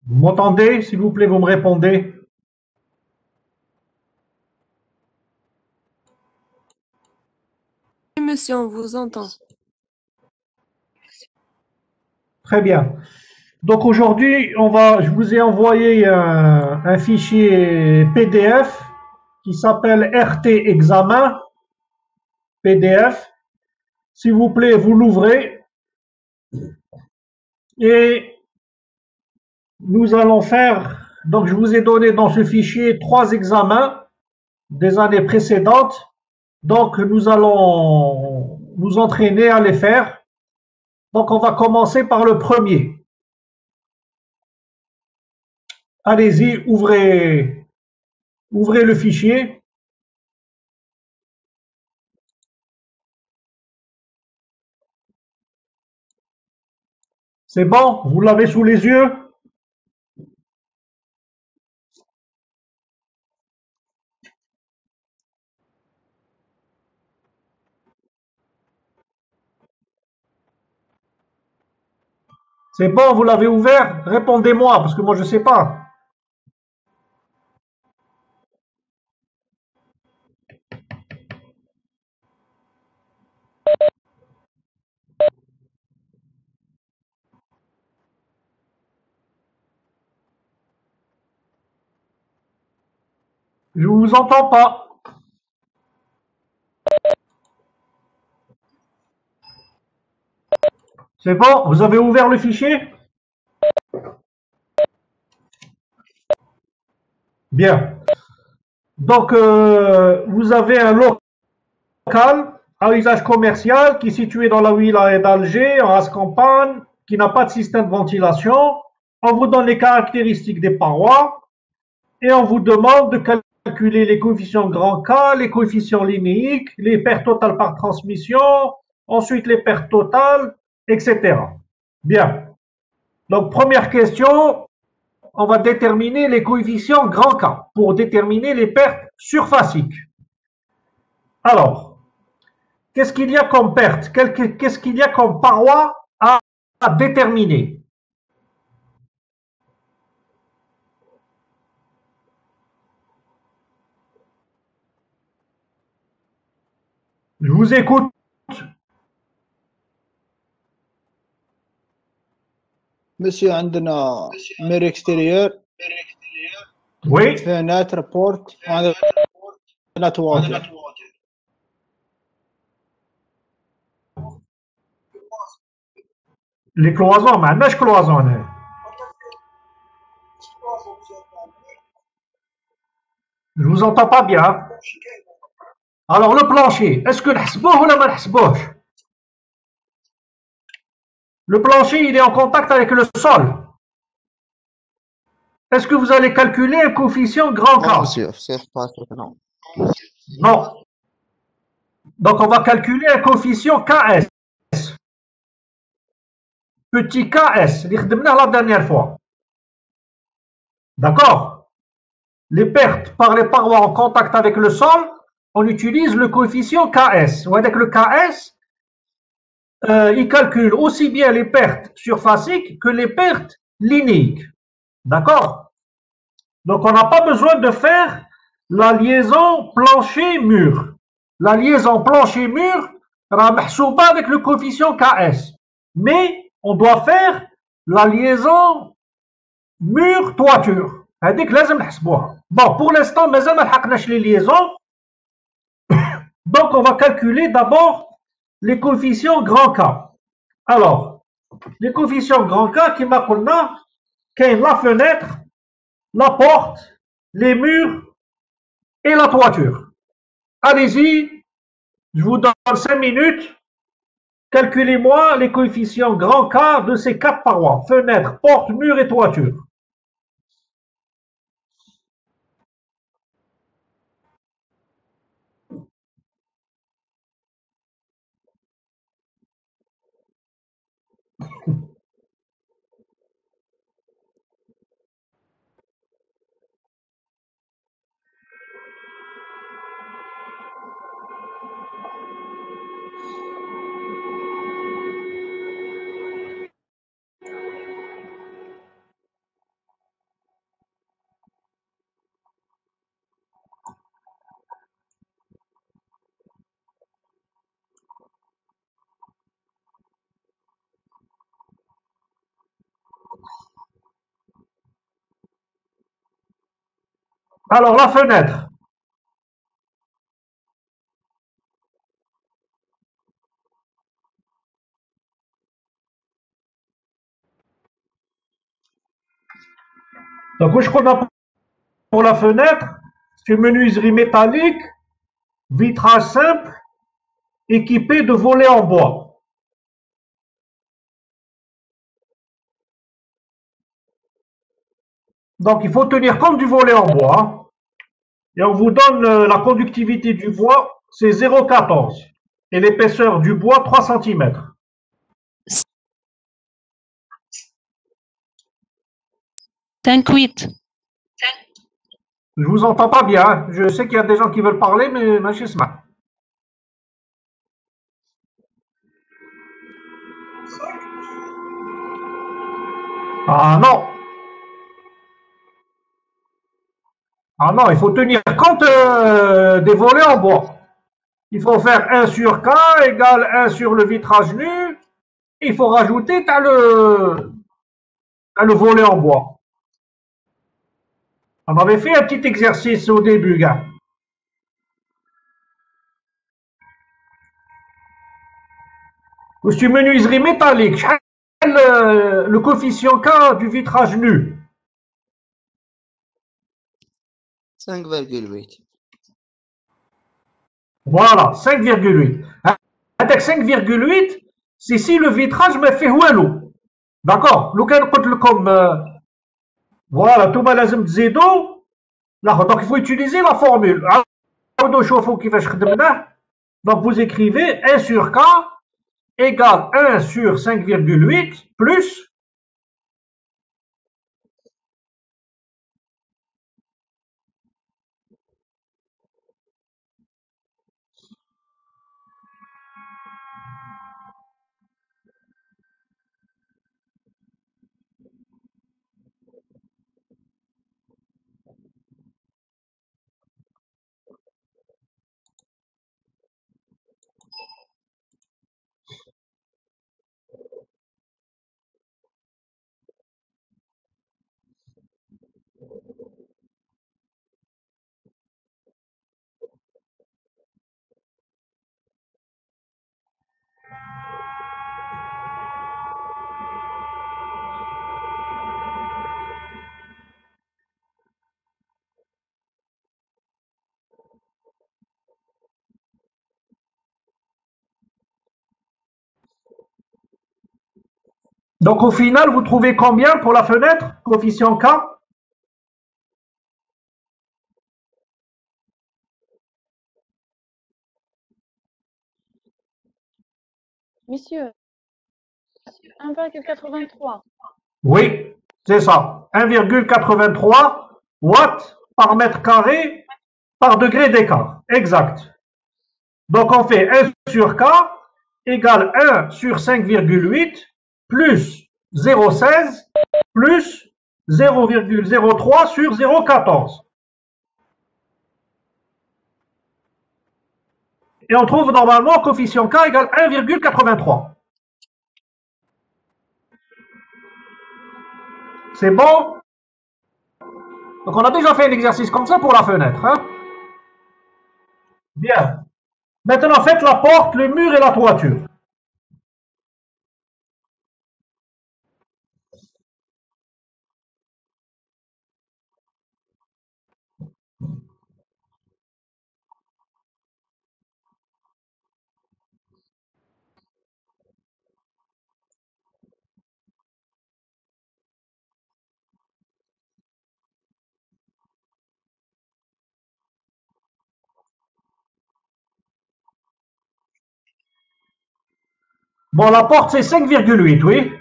Vous m'entendez? S'il vous plaît, vous me répondez. Oui, monsieur, on vous entend. Très bien. Donc aujourd'hui, je vous ai envoyé un fichier PDF qui s'appelle RT Examen PDF. S'il vous plaît, vous l'ouvrez et nous allons faire. Donc je vous ai donné dans ce fichier 3 examens des années précédentes. Donc nous allons nous entraîner à les faire. Donc on va commencer par le premier. Allez-y, ouvrez le fichier. C'est bon? Vous l'avez sous les yeux? C'est bon, vous l'avez ouvert? Répondez-moi, parce que moi je ne sais pas. Je ne vous entends pas. C'est bon? Vous avez ouvert le fichier? Bien. Donc, vous avez un local à usage commercial qui est situé dans la wilaya d'Alger, en Ascampagne, qui n'a pas de système de ventilation. On vous donne les caractéristiques des parois et on vous demande de calculer les coefficients grand K, les coefficients linéiques, les pertes totales par transmission, ensuite les pertes totales, etc. Bien. Donc, première question, on va déterminer les coefficients grand K pour déterminer les pertes surfaciques. Alors, qu'est-ce qu'il y a comme perte? Qu'est-ce qu'il y a comme paroi à déterminer? Je vous écoute. Monsieur, عندنا مير اكستيريور Oui. فيناتر بورت وعندنا تواتر. Les cloisons, ما عندناش cloison هنا. Je vous entends pas bien. Alors le plancher, est-ce que نحسبوه ولا ما نحسبوهش? Le plancher, il est en contact avec le sol. Est-ce que vous allez calculer un coefficient grand Non, K? monsieur, c'est pas non. Non. Donc on va calculer un coefficient KS. Petit KS, اللي خدمناه la dernière fois. D'accord? Les pertes par les parois en contact avec le sol, on utilise le coefficient KS. Ou avec le KS, il calcule aussi bien les pertes surfaciques que les pertes linéiques. D'accord? Donc on n'a pas besoin de faire la liaison plancher-mur. La liaison plancher-mur sera avec le coefficient KS. Mais on doit faire la liaison mur-toiture. هذيك لازم نحسبوها. Bon, pour l'instant, مازال ما لحقناش les liaisons. Donc on va calculer d'abord les coefficients grand K. Alors, les coefficients grand K كما قلنا كاين la fenêtre, la porte, les murs et la toiture. Allez-y, je vous donne 5 minutes. Calculez-moi les coefficients grand K de ces 4 parois. Fenêtre, porte, mur et toiture. Alors, la fenêtre. Donc, je qu'on pour la fenêtre, c'est une menuiserie métallique, vitrage simple, équipé de volets en bois. Donc, il faut tenir compte du volet en bois. Et on vous donne la conductivité du bois, c'est 0,14. Et l'épaisseur du bois, 3 cm. 5-8. Je vous entends pas bien. Hein. Je sais qu'il y a des gens qui veulent parler, mais machisma. Ah non. Ah non, il faut tenir compte des volets en bois. Il faut faire 1 sur K égale 1 sur le vitrage nu. Il faut rajouter, tu as le volet en bois. On avait fait un petit exercice au début, gars. C'est une menuiserie métallique. Le coefficient K du vitrage nu. 5,8. Voilà, 5,8. Avec 5,8, c'est si le vitrage me fait والو. D'accord. لو كان قلت لكم voilà, tout لازم تزيدوا. Donc il faut utiliser la formule. عاودوا شوفوا كيفاش خدمناه. Donc vous écrivez 1 sur K égale 1 sur 5,8 plus donc au final, vous trouvez combien pour la fenêtre, coefficient K? Monsieur, 1,83. Oui, c'est ça. 1,83 watts par mètre carré par degré d'écart. Exact. Donc on fait 1 sur K égale 1 sur 5,8 plus 0,16 plus 0,03 sur 0,14. Et on trouve normalement coefficient K égale 1,83. C'est bon? Donc on a déjà fait un exercice comme ça pour la fenêtre. Hein? Bien. Maintenant faites la porte, le mur et la toiture. Bon, la porte c'est 5,8, oui.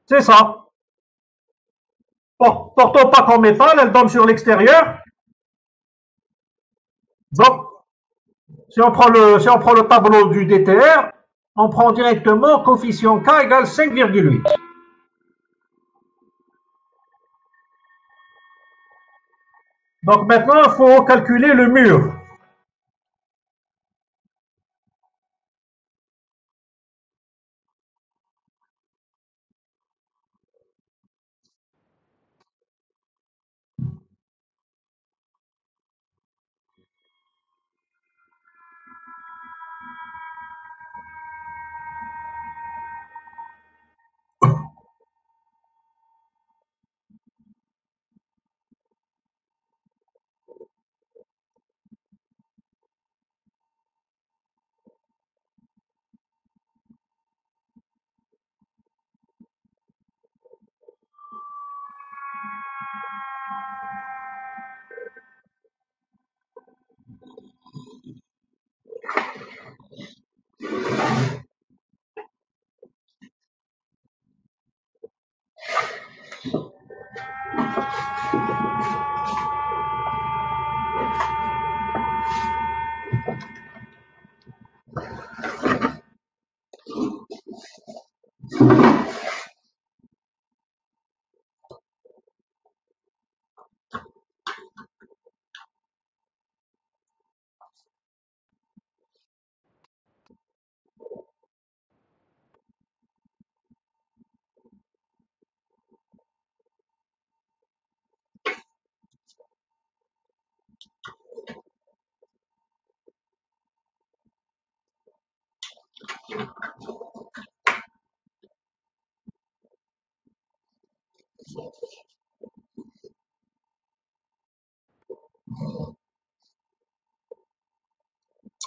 C'est ça. Porte au pack en métal, elle donne sur l'extérieur. Donc, si on prend le tableau du DTR, on prend directement coefficient K égale 5,8. Donc maintenant, il faut calculer le mur.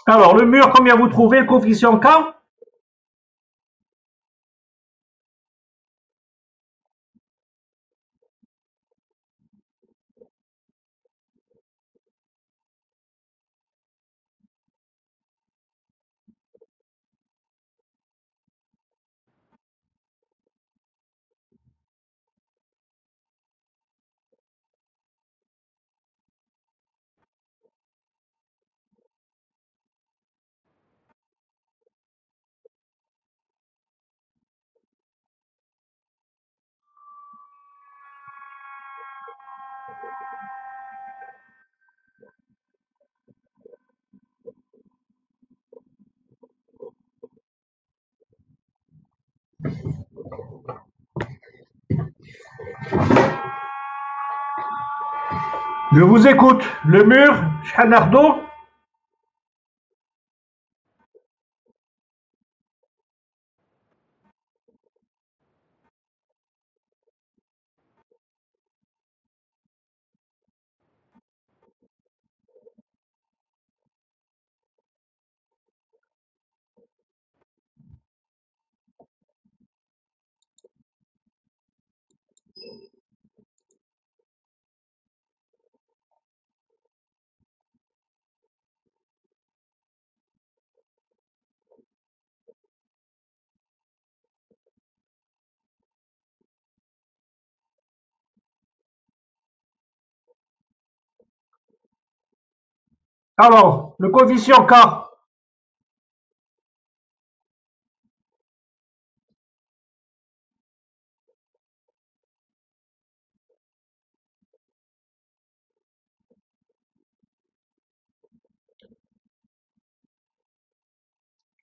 Alors, le mur, combien vous trouvez le coefficient K? Je vous écoute. Le mur, شحال ناخدو؟ Alors, le coefficient K.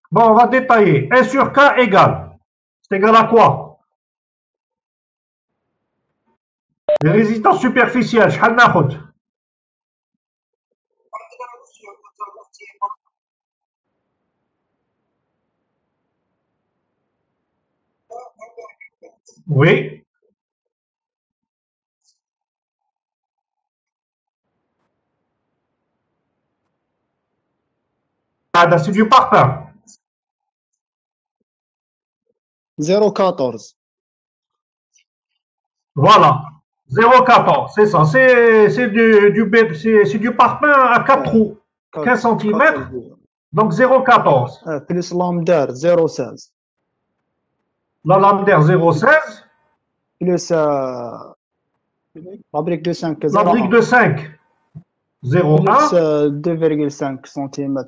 Bon, on va détailler. 1 sur K égale. C'est égal à quoi? Les résistances superficielles, شحال ناخد؟ Oui. Ah, c'est du parpaing. 0,14. Voilà. 0,14, c'est ça. C'est du parpaing à 4 trous. 15 cm. Donc 0,14. Plus lambda 0,16. La lame d'air 0,16. Plus la brique de 5. La brique de 5. 0,1. Plus 2,5 cm.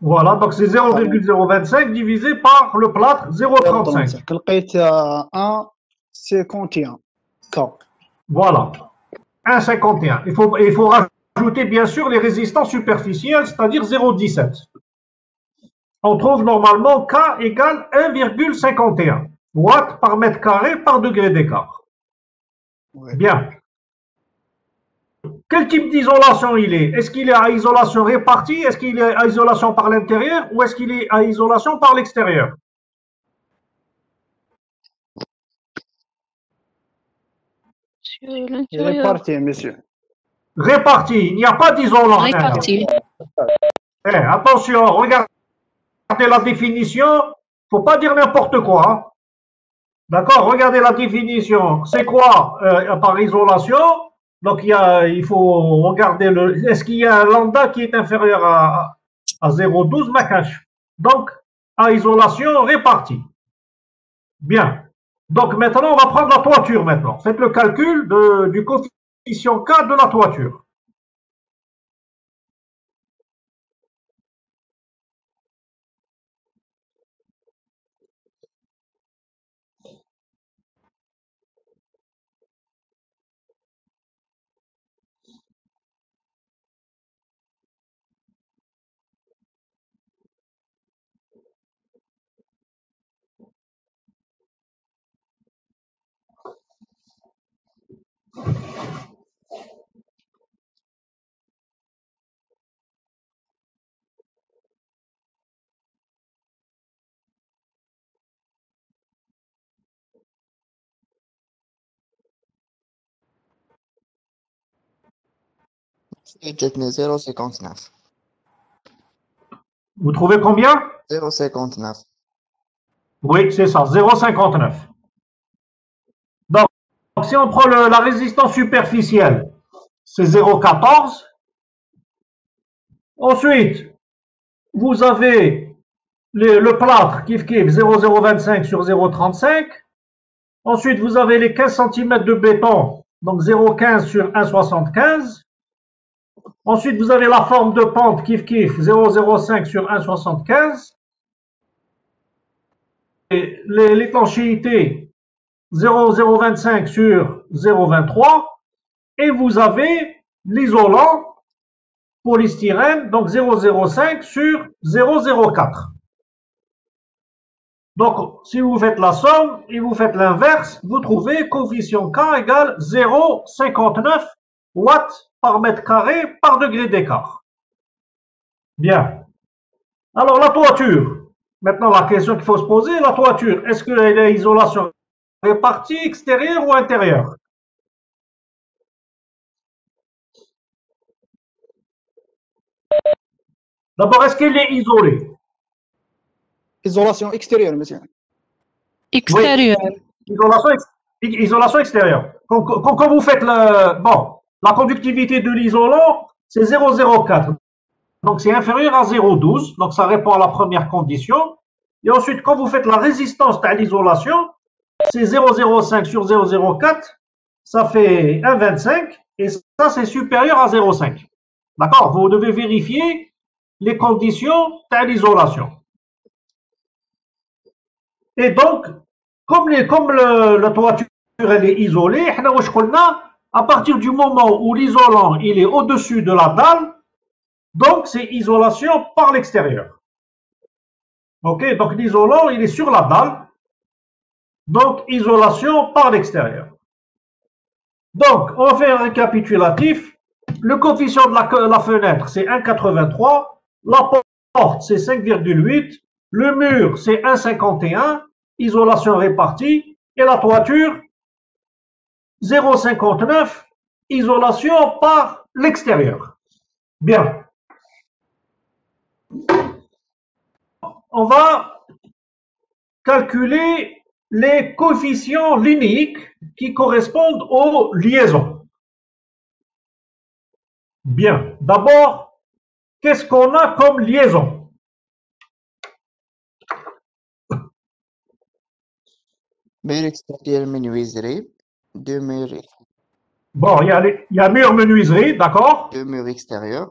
Voilà, donc c'est 0,025 divisé par le plâtre 0,35. لقيت 1,51 K. Voilà, 1,51. Il faut rajouter bien sûr les résistances superficielles, c'est-à-dire 0,17. On trouve normalement K égale 1,51 watts par mètre carré par degré d'écart. Ouais. Bien. Quel type d'isolation il est? Est-ce qu'il est à isolation répartie? Est-ce qu'il est à isolation par l'intérieur? Ou est-ce qu'il est à isolation par l'extérieur? Sur l'intérieur. Réparti, monsieur. Réparti, il n'y a pas d'isolant. Réparti. Attention, regardez la définition, il ne faut pas dire n'importe quoi. Hein. D'accord? Regardez la définition. C'est quoi par isolation? Donc, il faut regarder est-ce qu'il y a un lambda qui est inférieur à 0,12 Makash? Donc, à isolation répartie. Bien. Donc, maintenant, on va prendre la toiture maintenant. Faites le calcul du coefficient K de la toiture. جاتني 0,59. Vous trouvez combien? 0,59. Oui, c'est ça, 0,59. Donc, si on prend la résistance superficielle, c'est 0,14. Ensuite, vous avez le plâtre, kif 0,025 sur 0,35. Ensuite, vous avez les 15 cm de béton, donc 0,15 sur 1,75. Ensuite, vous avez la forme de pente, kif 0,05 sur 1,75. Et l'étanchéité, 0,025 sur 0,23. Et vous avez l'isolant polystyrène, donc 0,05 sur 0,04. Donc, si vous faites la somme et vous faites l'inverse, vous trouvez coefficient K égale 0,59 watts par mètre carré par degré d'écart. Bien. Alors, la toiture. Maintenant, la question qu'il faut se poser, la toiture, est-ce qu'elle est isolation répartie, extérieure ou intérieure? D'abord, est-ce qu'elle est isolée? Isolation extérieure, monsieur. Extérieur. Oui, isolation extérieure. Quand vous faites la conductivité de l'isolant, c'est 0,04. Donc, c'est inférieur à 0,12. Donc, ça répond à la première condition. Et ensuite, quand vous faites la résistance à l'isolation, c'est 0,05 sur 0,04. Ça fait 1,25. Et ça, c'est supérieur à 0,5. D'accord? Vous devez vérifier les conditions de l'isolation. Et donc, comme la toiture elle est isolée, à partir du moment où l'isolant il est au-dessus de la dalle, donc c'est isolation par l'extérieur. Ok, donc l'isolant il est sur la dalle, donc isolation par l'extérieur. Donc, on fait un récapitulatif. Le coefficient de la fenêtre c'est 1,83, la porte c'est 5,8, le mur c'est 1,51, isolation répartie, et la toiture 0,59, isolation par l'extérieur. Bien. On va calculer les coefficients liniques qui correspondent aux liaisons. Bien. D'abord, qu'est-ce qu'on a comme liaison? Mur extérieur menuiserie. Deux murs, Bon, il y a mur menuiserie, d'accord? deux murs extérieurs.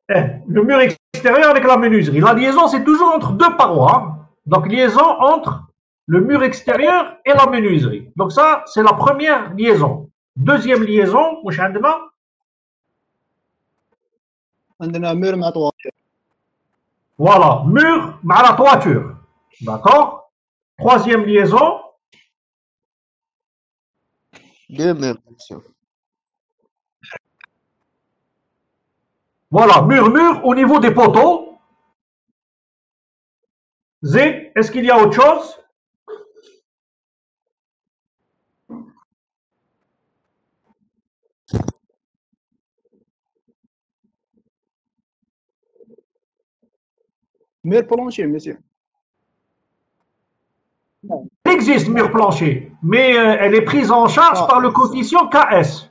Le mur extérieur avec la menuiserie. La liaison, c'est toujours entre deux parois. Donc, liaison entre le mur extérieur et la menuiserie. Donc, ça, c'est la première liaison. Deuxième liaison, واش عندنا؟ عندنا مير مع طوالير. Voilà, mur مع la toiture. D'accord? Troisième liaison. Deux murs, monsieur. Voilà, mur au niveau des poteaux. Z, est-ce qu'il y a autre chose? مير بلونشي، monsieur. existe mur plancher, mais elle est prise en charge par le coefficient KS.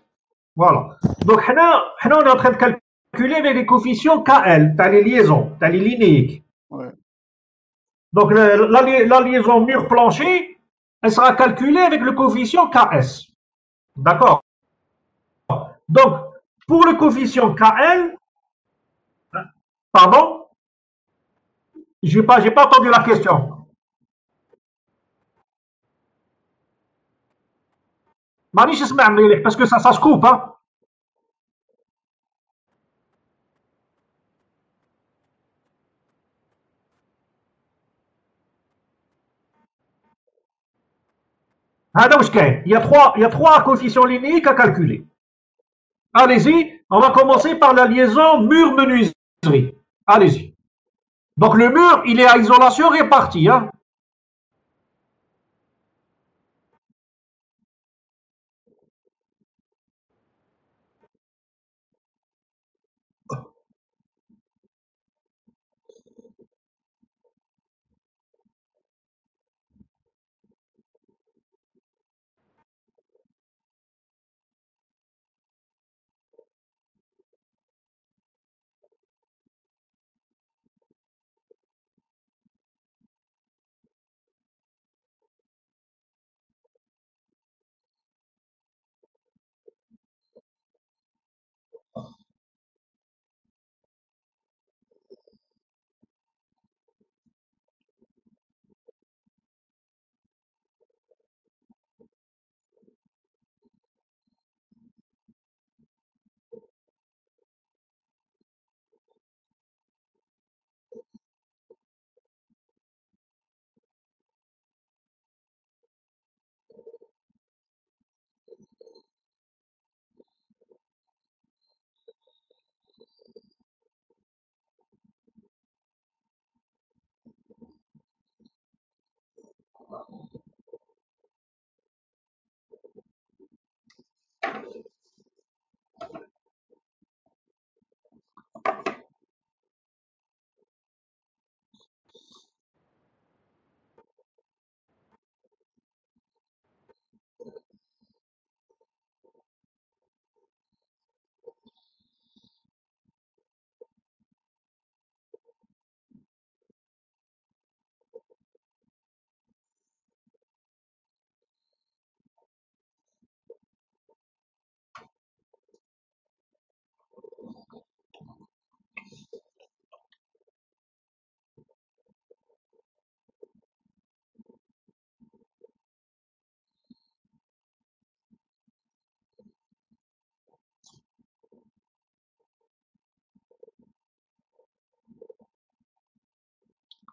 Voilà. Donc, on est en train de calculer avec les coefficients KL, t'as les liaisons, t'as les linéiques. Ouais. Donc, la liaison mur plancher, elle sera calculée avec le coefficient KS. D'accord. Donc, pour le coefficient KL, pardon, j'ai pas entendu la question. مانيش اسمع مليح parce que ça se coupe hein. هذا واش كاين. Il y a trois coefficients linéiques à calculer. Allez-y, on va commencer par la liaison mur-menuiserie. Allez-y. Donc le mur, il est à isolation répartie hein.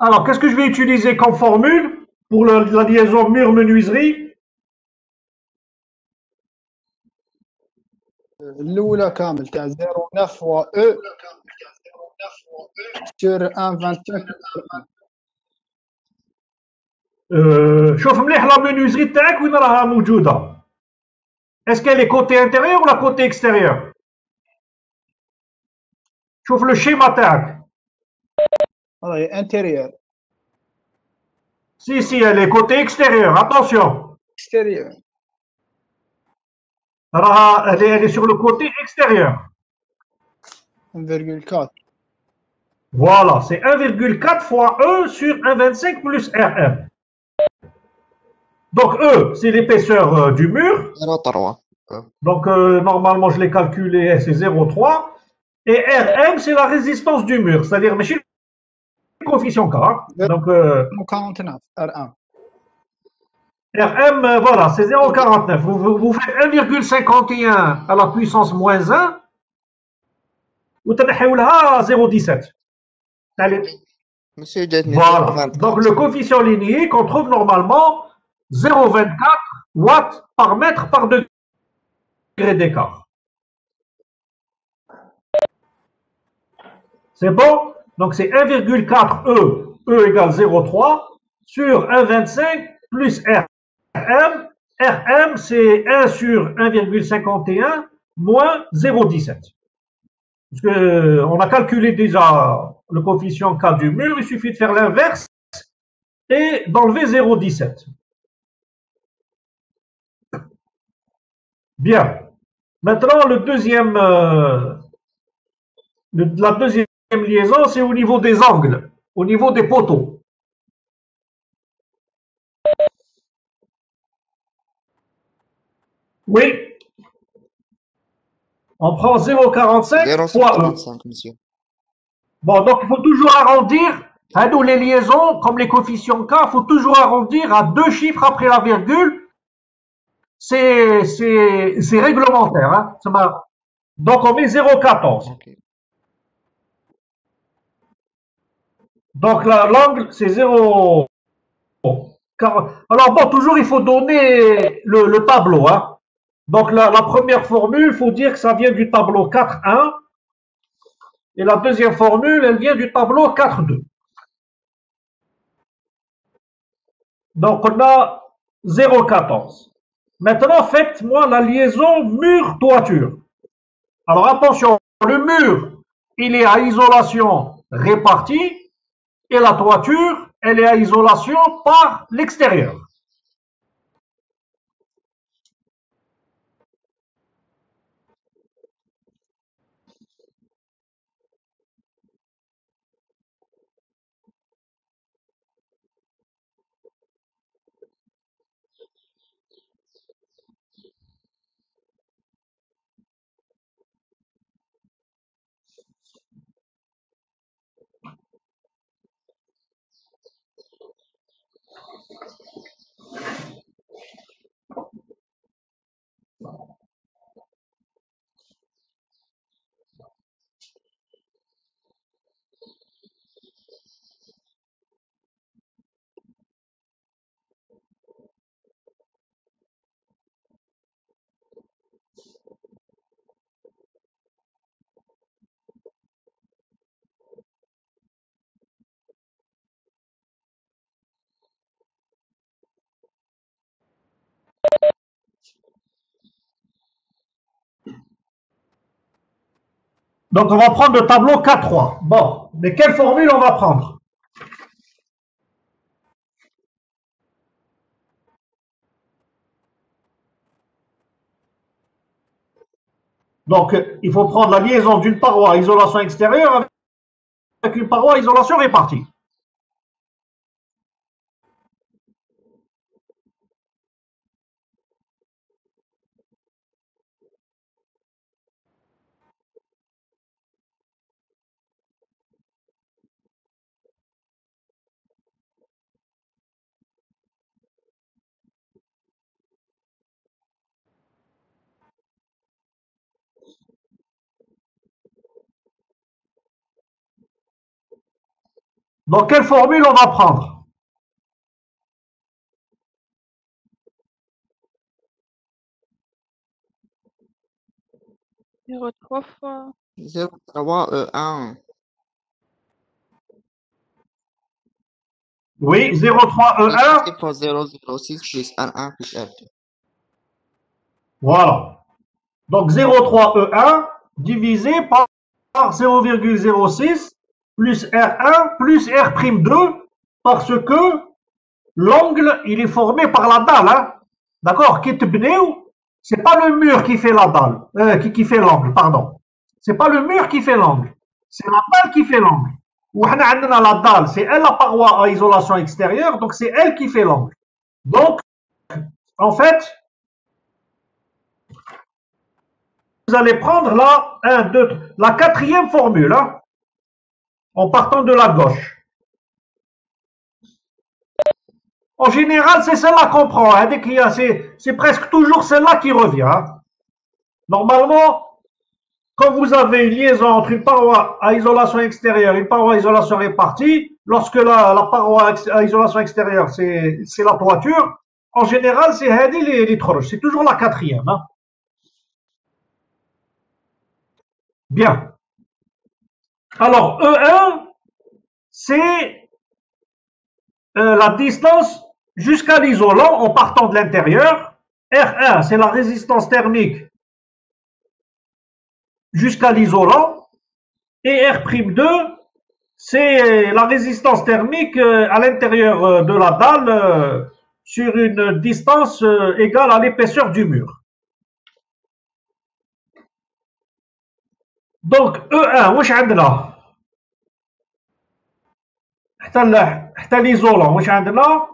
Alors, qu'est-ce que je vais utiliser comme formule pour la liaison mur-menuiserie? الأولى كامل تاع 0.9 fois E sur 1,25. شوف مليح لا menuiserie تاعك وين راها موجودة. Est-ce qu'elle est côté intérieur ou la côté extérieur? شوف le schéma تاعك. راهي intérieur. Si, elle est côté extérieur. Attention. extérieur. Elle est sur le côté extérieur. 1,4. Voilà, c'est 1,4 fois E sur 1,25 plus RM. Donc E, c'est l'épaisseur du mur. 0,3. Donc normalement, je l'ai calculé, c'est 0,3. Et RM, c'est la résistance du mur, c'est-à-dire le coefficient K. Donc 49 R1. RM, voilà, c'est 0,49. Vous faites 1,51 à la puissance moins 1. Ou تنحيولها 0,17. Monsieur Jetney, Voilà. Donc le coefficient linéique, on trouve normalement 0,24 watts par mètre par degré d'écart. C'est bon? Donc c'est 1,4 E. E égale 0,3 sur 1,25 plus RM. RM, c'est 1 sur 1,51 moins 0,17. Parce qu'on a calculé déjà le coefficient K du mur, il suffit de faire l'inverse et d'enlever 0,17. Bien. Maintenant, la deuxième liaison, c'est au niveau des angles, au niveau des poteaux. Oui. On prend 0,45 fois E. 0,45, monsieur. Bon, donc il faut toujours arrondir. Hein, nous, les liaisons, comme les coefficients K, il faut toujours arrondir à 2 chiffres après la virgule. C'est réglementaire. Hein. Donc on met 0,14. Ok. Donc l'angle, c'est 0. Alors bon, toujours il faut donner le tableau. Hein. Donc la première formule, il faut dire que ça vient du tableau 4,1. Et la deuxième formule, elle vient du tableau 4,2. Donc on a 0,14. Maintenant, faites-moi la liaison mur-toiture. Alors attention, le mur, il est à isolation répartie et la toiture, elle est à isolation par l'extérieur. Donc on va prendre le tableau 4,3. Bon, mais quelle formule on va prendre? Donc il faut prendre la liaison d'une paroi à isolation extérieure avec une paroi à isolation répartie. Donc quelle formule on va prendre? Zéro trois fois. 0,3E1. Oui, 0,3E1. C'est pour 0,06 plus 1,1 plus R2. Voilà. Donc 0,3E1 divisé par 0,06 plus R1 plus R'2 parce que l'angle, il est formé par la dalle. Hein. D'accord? C'est pas le mur qui fait la dalle, qui fait l'angle, pardon. C'est pas le mur qui fait l'angle. C'est la dalle qui fait l'angle. Ou on a la dalle, c'est elle la paroi à isolation extérieure, donc c'est elle qui fait l'angle. Donc, en fait, vous allez prendre là, la quatrième formule, hein, en partant de la gauche. En général, c'est celle-là qu'on prend. Hein, dès qu'il y a, c'est presque toujours celle-là qui revient. Hein. Normalement, quand vous avez une liaison entre une paroi à isolation extérieure et une paroi à isolation répartie, lorsque la paroi à isolation extérieure, c'est la toiture, en général, c'est Hadi les troches. C'est toujours la quatrième. Hein. Bien. Alors, E1, c'est la distance jusqu'à l'isolant en partant de l'intérieur. R1, c'est la résistance thermique jusqu'à l'isolant. Et R'2, c'est la résistance thermique à l'intérieur de la dalle sur une distance égale à l'épaisseur du mur. Donc E1 واش عندنا حتى ليزولون واش عندنا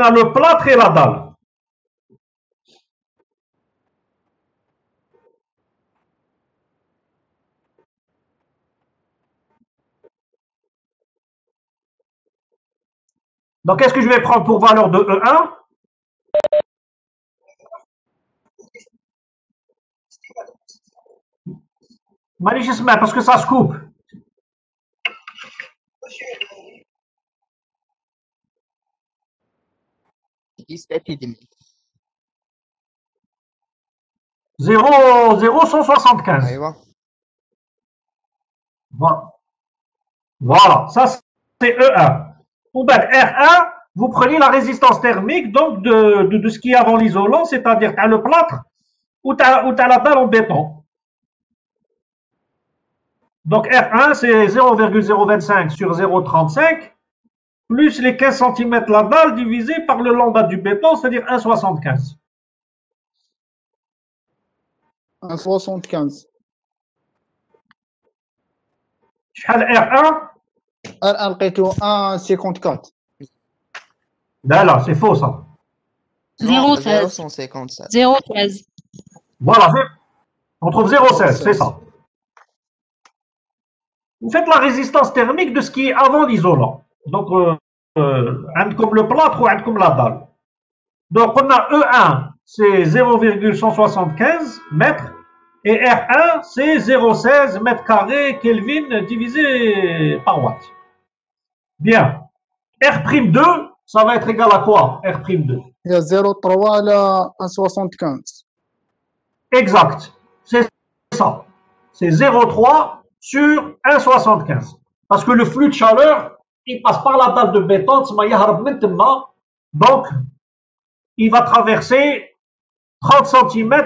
لو plâtre et la dalle. Donc qu'est-ce que je vais prendre pour valeur de E1? مانيش اسمع parce que ça se coupe. Zéro 175. أيوة. Voilà, ça c'est E1. Ou bien R1, vous prenez la résistance thermique donc de ce qui est avant l'isolant, c'est-à-dire tu as le plâtre ou tu as la dalle en béton. Donc R1 c'est 0,025 sur 0,35 plus les 15 cm la dalle divisé par le lambda du béton, c'est-à-dire 1,75. 1,75. شحال R1 الآن لقيتو 1,54. Là, c'est faux ça. 0,16. 157. 0,16. Voilà, on trouve 0,16, c'est ça. Vous faites la résistance thermique de ce qui est avant l'isolant. Donc, comme le plâtre ou comme la dalle. Donc, on a E1, c'est 0,175 mètres. Et R1, c'est 0,16 mètres carrés Kelvin divisé par watt. Bien. R'2, ça va être égal à quoi, R'2? Il y a 0,3 على 1,75. Exact. C'est ça. C'est 0,3 sur 1,75. Parce que le flux de chaleur, il passe par la dalle de béton, donc il va traverser 30 cm,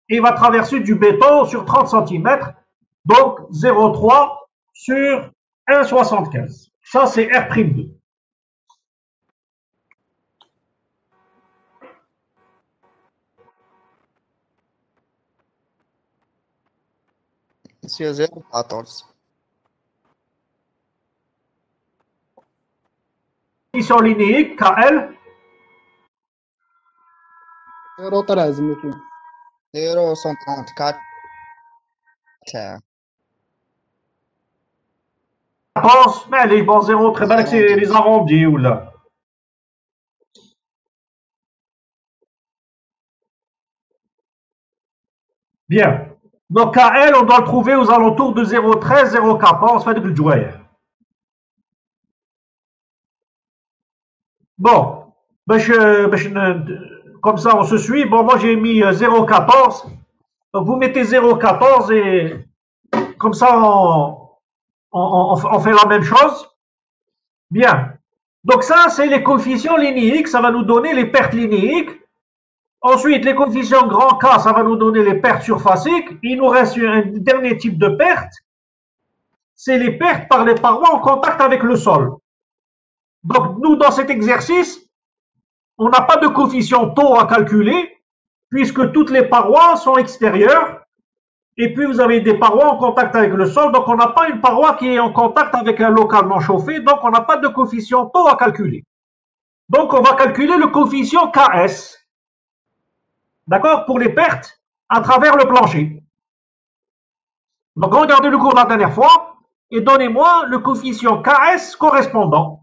il va traverser du béton sur 30 cm, donc 0,3 sur 1,75. Ça, c'est R'2. Monsieur 0,14. Coefficient linéique, KL. 0,13 مثلا. 0,134. 14, mais les bons 0, très bien, c'est les arrondis ou là. Bien. Donc KL, on doit le trouver aux alentours de 0,13, 0,14, fait de jouer. Bon, comme ça on se suit. Bon, moi j'ai mis 0,14. Donc vous mettez 0,14 et comme ça on fait la même chose. Bien. Donc ça, c'est les coefficients linéiques. Ça va nous donner les pertes linéiques. Ensuite, les coefficients grand K, ça va nous donner les pertes surfaciques. Il nous reste un dernier type de perte. C'est les pertes par les parois en contact avec le sol. Donc, nous, dans cet exercice, on n'a pas de coefficient taux à calculer puisque toutes les parois sont extérieures. Et puis, vous avez des parois en contact avec le sol. Donc, on n'a pas une paroi qui est en contact avec un localement chauffé. Donc, on n'a pas de coefficient taux à calculer. Donc, on va calculer le coefficient KS. D'accord? Pour les pertes à travers le plancher. Donc, regardez le cours de la dernière fois et donnez-moi le coefficient KS correspondant.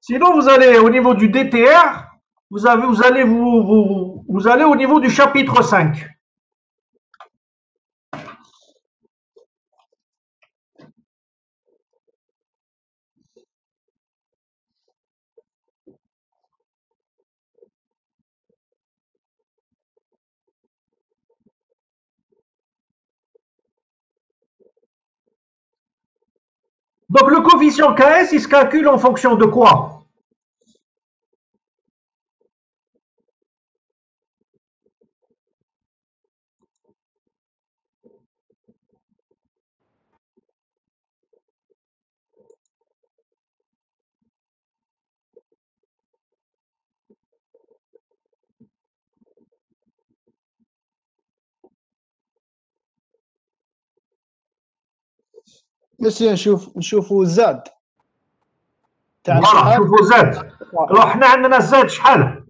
Sinon, vous allez au niveau du DTR, vous allez au niveau du chapitre 5. Donc le coefficient KS, il se calcule en fonction de quoi? مسيو نشوفوا زاد تاع فوالا شحال شوفوا زاد. الوغ حنا عندنا زاد شحال؟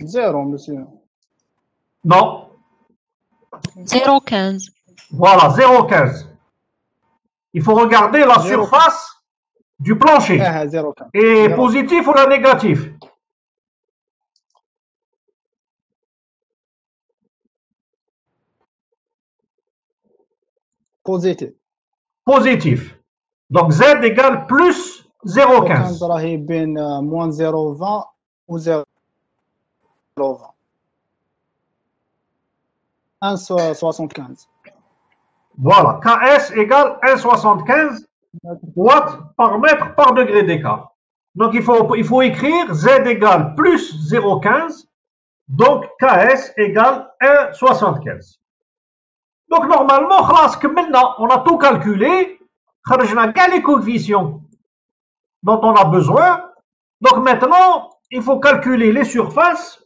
زيرو مسيو نو 0,15. voilà 0,15. Il faut regarder la surface du plancher. زيرو كان Et زيرو. positif ou la négatif? بوزيتيف Positif. Donc Z égale plus 0,15 0,15. راهي بين موان 0,20 و 0,20 1,75 Voilà, KS égale 1,75 watts par mètre par degré d'écart. Donc il faut écrire Z égale plus 0,15. Donc KS égale 1,75. Donc normalement, خلاص كملنا, on a tout calculé. خرجنا كاع les coefficients dont on a besoin. Donc maintenant, il faut calculer les surfaces,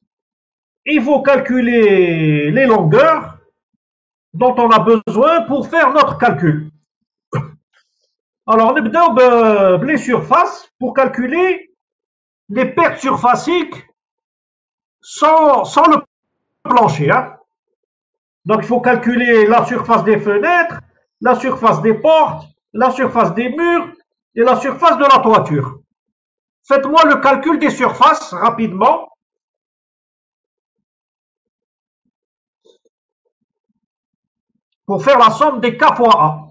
il faut calculer les longueurs dont on a besoin pour faire notre calcul. Alors, on a les surfaces pour calculer les pertes surfaciques sans le plancher. Hein. Donc, il faut calculer la surface des fenêtres, la surface des portes, la surface des murs et la surface de la toiture. Faites-moi le calcul des surfaces rapidement. Pour faire la somme des K fois A.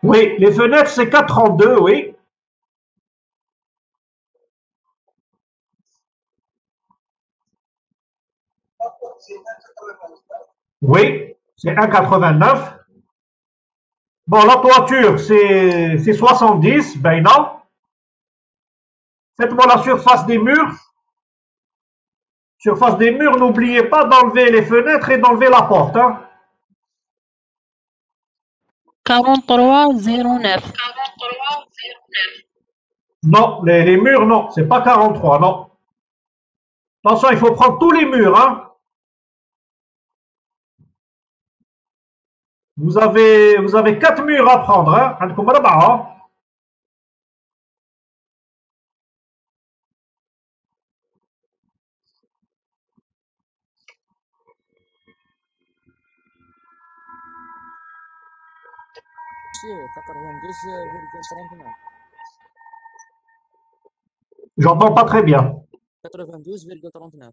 Oui, les fenêtres, c'est 4,32, oui. Oui, c'est 1,89. Bon, la toiture, c'est 70, ben non. Faites-moi la surface des murs. Surface des murs, n'oubliez pas d'enlever les fenêtres et d'enlever la porte. Hein. 43,09. Non, les murs, non, c'est pas 43, non. Attention, il faut prendre tous les murs. Hein. Vous avez 4 murs à prendre. Hein. عندكم 4. J'entends pas très bien. 92,39.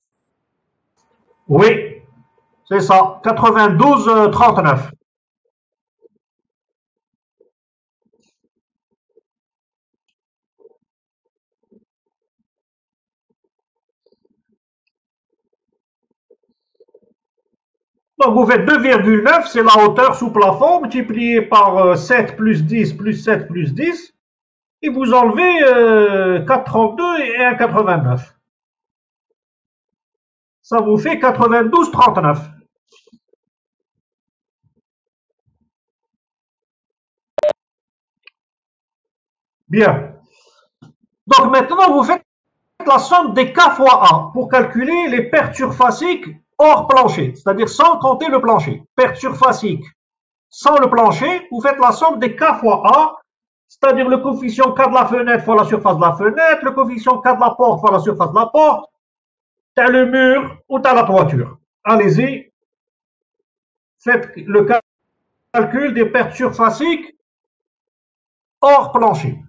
Oui, c'est ça. 92,39. Donc vous faites 2,9, c'est la hauteur sous plafond, multiplié par 7 plus 10 plus 7 plus 10, et vous enlevez 4,32 et 1,89. Ça vous fait 92,39. Bien. Donc maintenant, vous faites la somme des K fois A pour calculer les pertes surfaciques hors plancher, c'est-à-dire sans compter le plancher. Pertes surfaciques sans le plancher, vous faites la somme des K fois A, c'est-à-dire le coefficient K de la fenêtre fois la surface de la fenêtre, le coefficient K de la porte fois la surface de la porte, t'as le mur ou t'as la toiture. Allez-y, faites le calcul des pertes surfaciques hors plancher.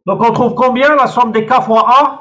Donc on trouve combien la somme des K fois A?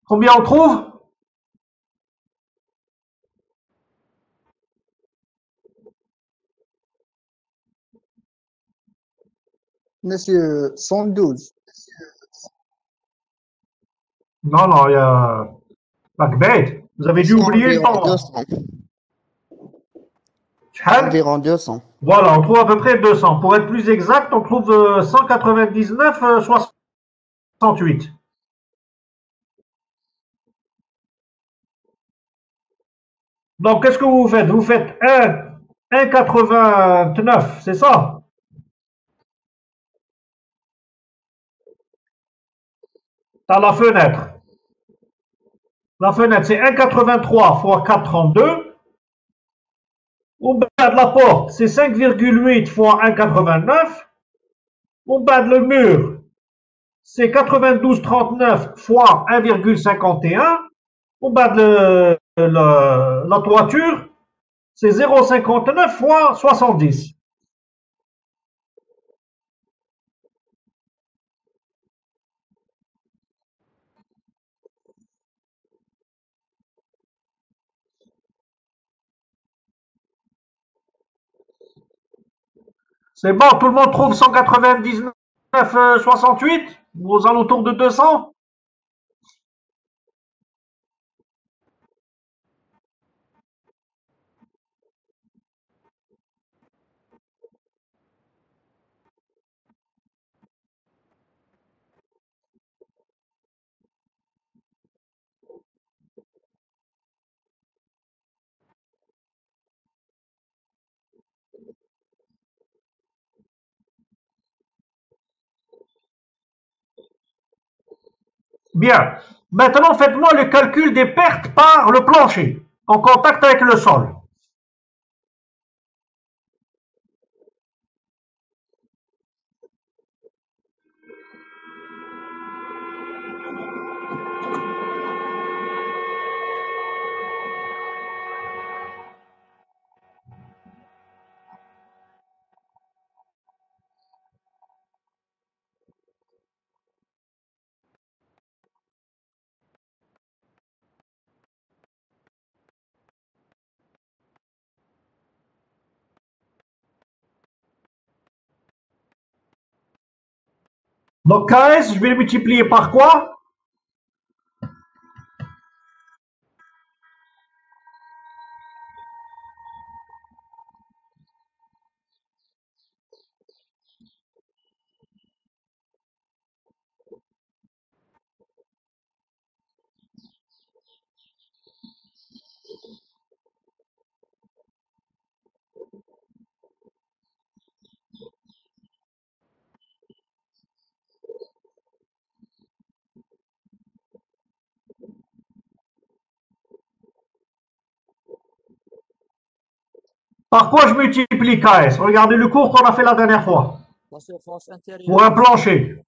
Combien on trouve? Monsieur, 112. Non, non, il y a la bête. Vous avez dû C'est oublier le environ temps. 200. Shahal? Environ 200. Voilà, on trouve à peu près 200. Pour être plus exact, on trouve 199, 68. Donc, qu'est-ce que vous faites? Vous faites 1,89, c'est ça? T'as la fenêtre. La fenêtre, c'est 1,83 fois 4,32. Au bas de la porte, c'est 5,8 fois 1,89. Au bas de le mur, c'est 92,39 fois 1,51. Au bas de la toiture, c'est 0,59 fois 70. C'est bon, tout le monde trouve 199, 68 aux alentours de 200. Bien. Maintenant, faites-moi le calcul des pertes par le plancher, en contact avec le sol. Donc, KS, je vais le multiplier par quoi? Par quoi je multiplie KS? Regardez le cours qu'on a fait la dernière fois. La surface intérieure. Pour un plancher.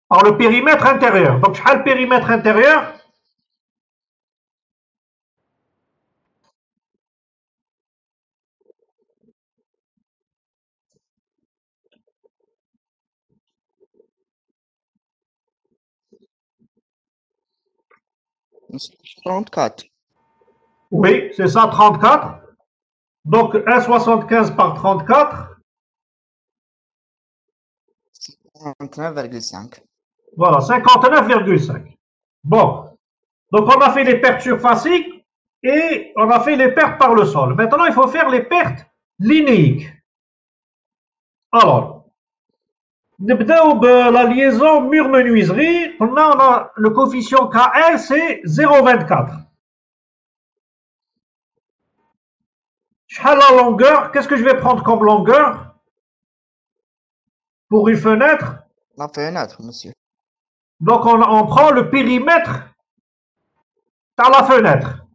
Par le périmètre intérieur. Donc, je le périmètre intérieur. Monsieur, 34. Oui, c'est ça, 34. Donc 1,75 par 34. 59,5. Voilà, 59,5. Bon, donc on a fait les pertes surfaciques et on a fait les pertes par le sol. Maintenant, il faut faire les pertes linéiques. Alors, نبداو بلا liaison mur-menuiserie. On a le coefficient KL, c'est 0,24. شحال la longueur? Qu'est-ce que je vais prendre comme longueur pour une fenêtre? La fenêtre, monsieur. Donc on prend le périmètre à la fenêtre.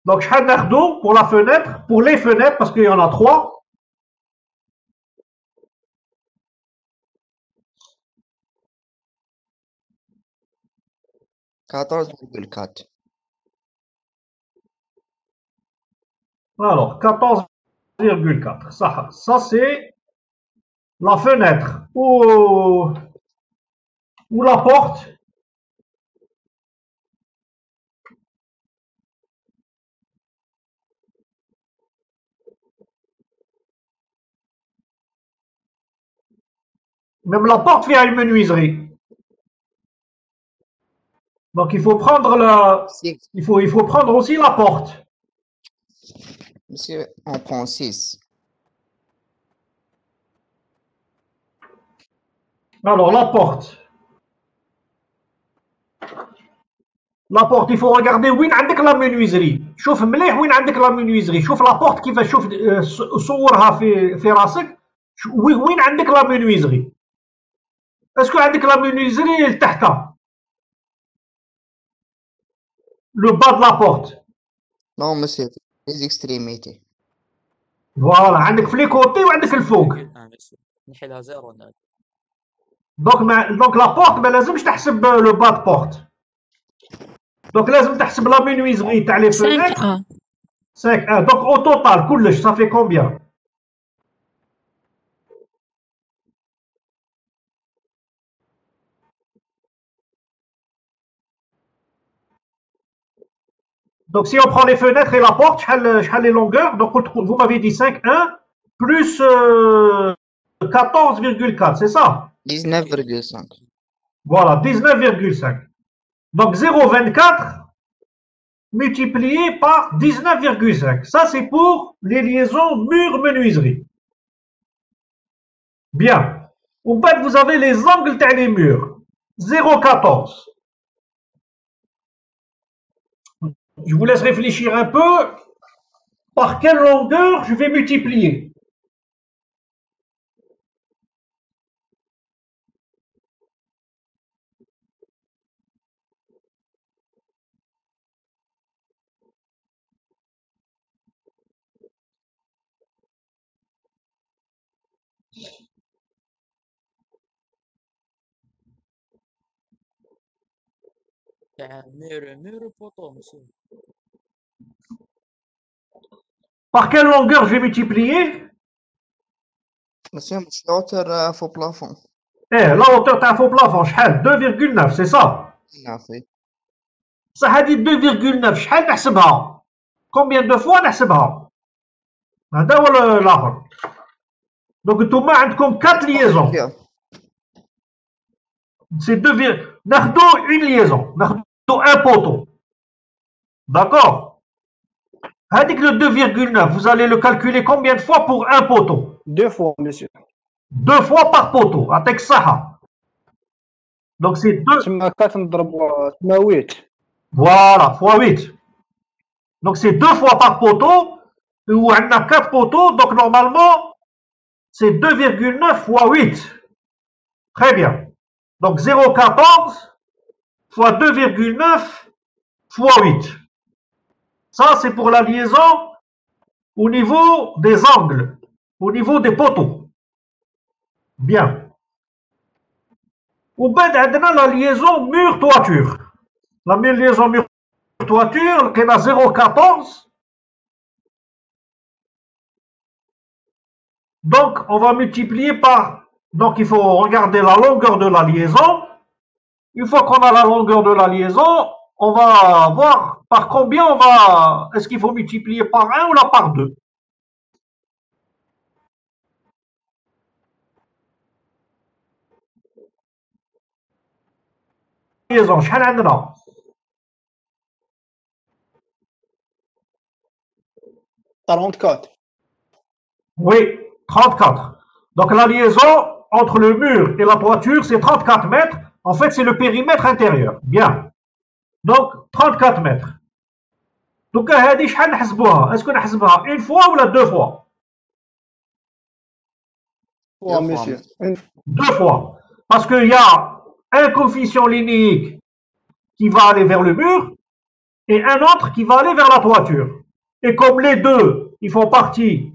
Donc شحال ناخدو pour la fenêtre, pour les fenêtres, parce qu'il y en a 3. 14,4. Alors 14,4. Ça c'est la fenêtre ou la porte. Même la porte fait une menuiserie. Donc il faut prendre il faut prendre aussi la porte. Monsieur, on prend 6. Alors la porte. La porte, il faut regarder وين عندك la menuiserie. شوف مليح وين عندك la menuiserie. شوف la porte كيفاش شوف صورها في راسك. وين عندك la menuiserie. اسكو عندك la menuiserie لتحتها. Le bas de la porte. Non, monsieur, les extrémités. فوالا عندك في لي كوتي وعندك الفوق. نحيلها زيرو. دونك لا بورت ما لازمش تحسب لو با د بورت. دونك لازم تحسب لا مينويزغي تاع لي فونيتر 5 دونك او توتال كلش صافي كومبيان. Donc si on prend les fenêtres et la porte, شحال les longueurs? Donc vous m'avez dit 5,1 plus 14,4, c'est ça? 19,5. Voilà, 19,5. Donc 0,24 multiplié par 19,5. Ça c'est pour les liaisons mur-menuiserie. Bien. Au bas, vous avez les angles تاع les murs. 0,14. Je vous laisse réfléchir un peu. Par quelle longueur je vais multiplier? Mur poteau, monsieur. Par quelle longueur je vais multiplier? Monsieur, la hauteur faux plafond. La hauteur تاع faux plafond شحال 2,9 c'est ça. صح هذه 2,9 شحال نحسبها؟ combien de fois نحسبها؟ هذا هو الاخر. دونك نتوما عندكم 4 liaisons. C'est 2, ناخدو une liaison, ناخدو un poteau. D'accord? هذيك le 2,9 vous allez le calculer combien de fois pour un poteau? 2 fois, monsieur. 2 fois par poteau. عطيك الصحة. Donc c'est 2. تما 4 نضرب تما 8. Voilà, fois 8. Donc c'est 2 fois par poteau. Ou on a 4 poteaux, donc normalement c'est 2,9 fois 8. Très bien. Donc 0,14 fois 2,9 fois 8. Ça c'est pour la liaison au niveau des angles, au niveau des poteaux. Bien. وبعد عندنا la liaison mur-toiture. La liaison mur-toiture qui est à 0,14. Donc on va multiplier par, donc il faut regarder la longueur de la liaison. Une fois qu'on a la longueur de la liaison, on va voir par combien on va. Est-ce qu'il faut multiplier par 1 ou là par 2? Liaison, شحال عندنا؟ 44. Oui, 34. Donc la liaison entre le mur et la toiture, c'est 34 mètres. En fait, c'est le périmètre intérieur. Bien. Donc 34 mètres. Donc هذه شحال نحسبوها؟ Est-ce que نحسبها une fois ou deux fois? Ouais, Deux fois, monsieur. Deux fois. Parce qu'il y a un coefficient linéique qui va aller vers le mur et un autre qui va aller vers la toiture. Et comme les deux, ils font partie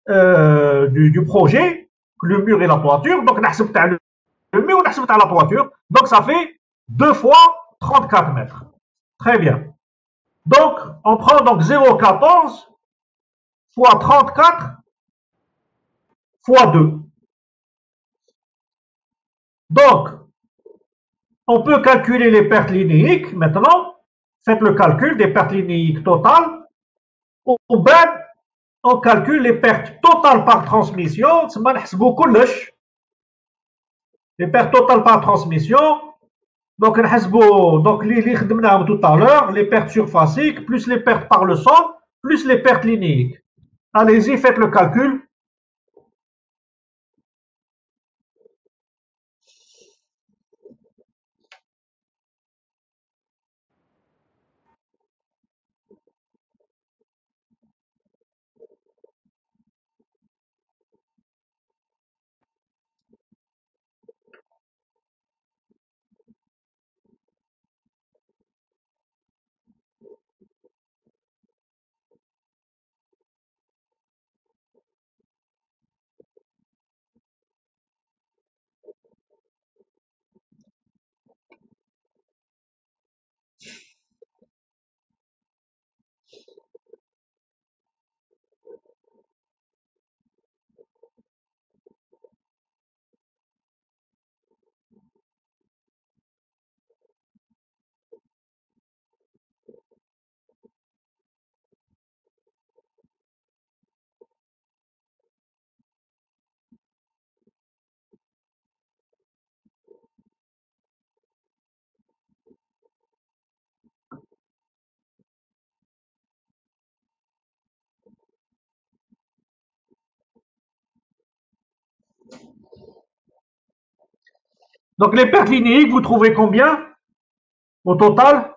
du projet, le mur et la toiture, donc نحسب تاع le mur ou نحسب تاع la toiture, donc ça fait 2 fois 34 mètres. Très bien. Donc, on prend donc 0,14 fois 34 fois 2. Donc, on peut calculer les pertes linéiques maintenant. Faites le calcul des pertes linéiques totales. Au bas, on calcule les pertes totales par transmission. Les pertes totales par transmission. Donc, les tout à l'heure, les pertes surfaciques, plus les pertes par le sol, plus les pertes linéiques. Allez-y, faites le calcul. Donc, les pertes linéiques, vous trouvez combien au total?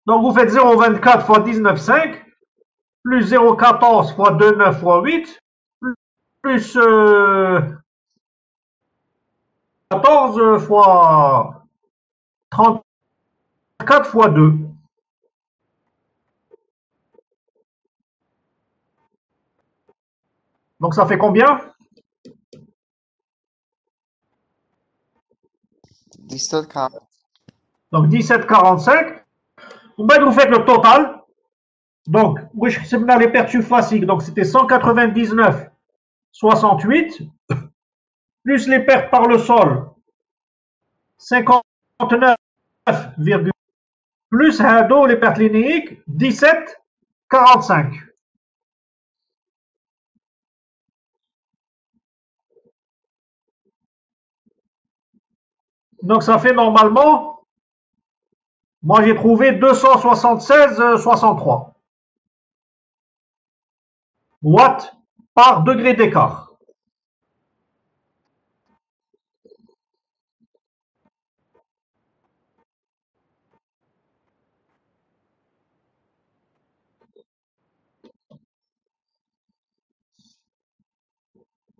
Donc, vous faites 0,24 fois 19,5 plus 0,14 fois 2,9 fois 8 plus 14 fois 34 fois 2. Donc, ça fait combien? 17,40. Donc, 17,45. Vous faites le total. Donc, les pertes surfaciques, donc c'était 199,68 plus les pertes par le sol, 59, plus les pertes linéiques, 17,45. Donc, ça fait normalement, moi j'ai trouvé 276,63 watts par degré d'écart.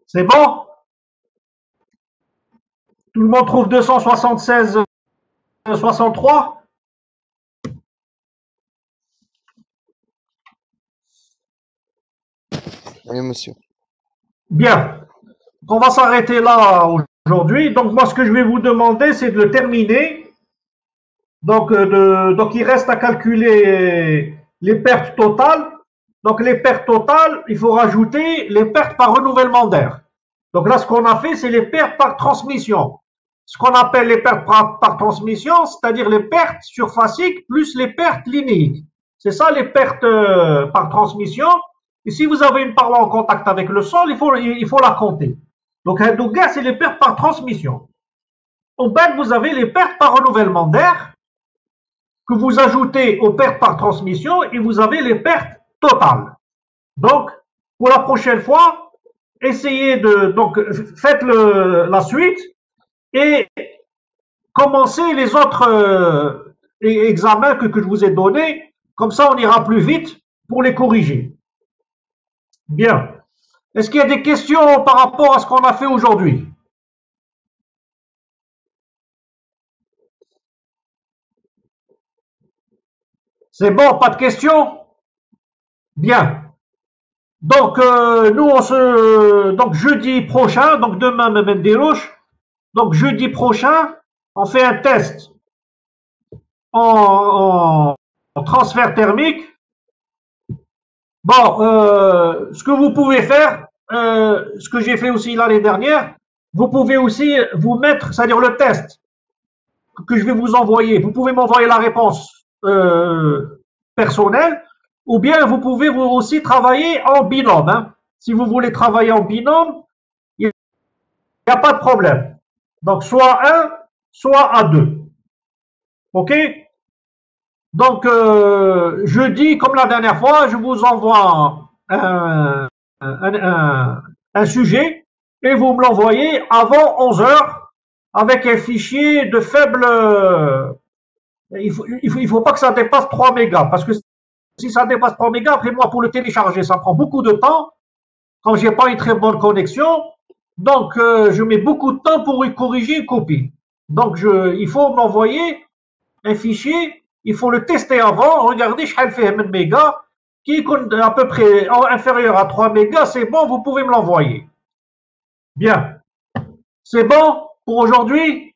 C'est bon? Tout le monde trouve 276,63? Oui, monsieur. Bien. on va s'arrêter là aujourd'hui. Donc, moi, ce que je vais vous demander, c'est de le terminer. Donc, il reste à calculer les pertes totales. Donc, les pertes totales, il faut rajouter les pertes par renouvellement d'air. Donc là, ce qu'on a fait, c'est les pertes par transmission. Ce qu'on appelle les pertes par transmission, c'est-à-dire les pertes surfaciques plus les pertes linéiques. C'est ça les pertes par transmission. Et si vous avez une paroi en contact avec le sol, il faut la compter. Donc, c'est les pertes par transmission. Au bas, vous avez les pertes par renouvellement d'air que vous ajoutez aux pertes par transmission et vous avez les pertes totales. Donc, pour la prochaine fois, essayez faites la suite et commencez les autres examens que je vous ai donnés. Comme ça, on ira plus vite pour les corriger. Bien. Est-ce qu'il y a des questions par rapport à ce qu'on a fait aujourd'hui? C'est bon, pas de questions? Bien. Donc, donc jeudi prochain, donc demain, même déroche, donc jeudi prochain, on fait un test en transfert thermique. Bon, ce que vous pouvez faire, ce que j'ai fait aussi l'année dernière, vous pouvez aussi vous mettre, c'est-à-dire le test que je vais vous envoyer. Vous pouvez m'envoyer la réponse personnelle, ou bien vous pouvez vous aussi travailler en binôme. Hein. Si vous voulez travailler en binôme, il n'y a pas de problème. Donc, soit un, soit à deux. OK? Donc, jeudi, comme la dernière fois, je vous envoie un sujet et vous me l'envoyez avant 11 heures avec un fichier de faible... il faut pas que ça dépasse 3 mégas parce que si ça dépasse 3 mégas, après moi, pour le télécharger, ça prend beaucoup de temps quand j'ai pas une très bonne connexion. Donc, je mets beaucoup de temps pour y corriger une copie. Donc, il faut m'envoyer un fichier. Il faut le tester avant. Regardez, je fait 1 méga qui est à peu près inférieur à 3 mégas. C'est bon, vous pouvez me l'envoyer. Bien. C'est bon pour aujourd'hui?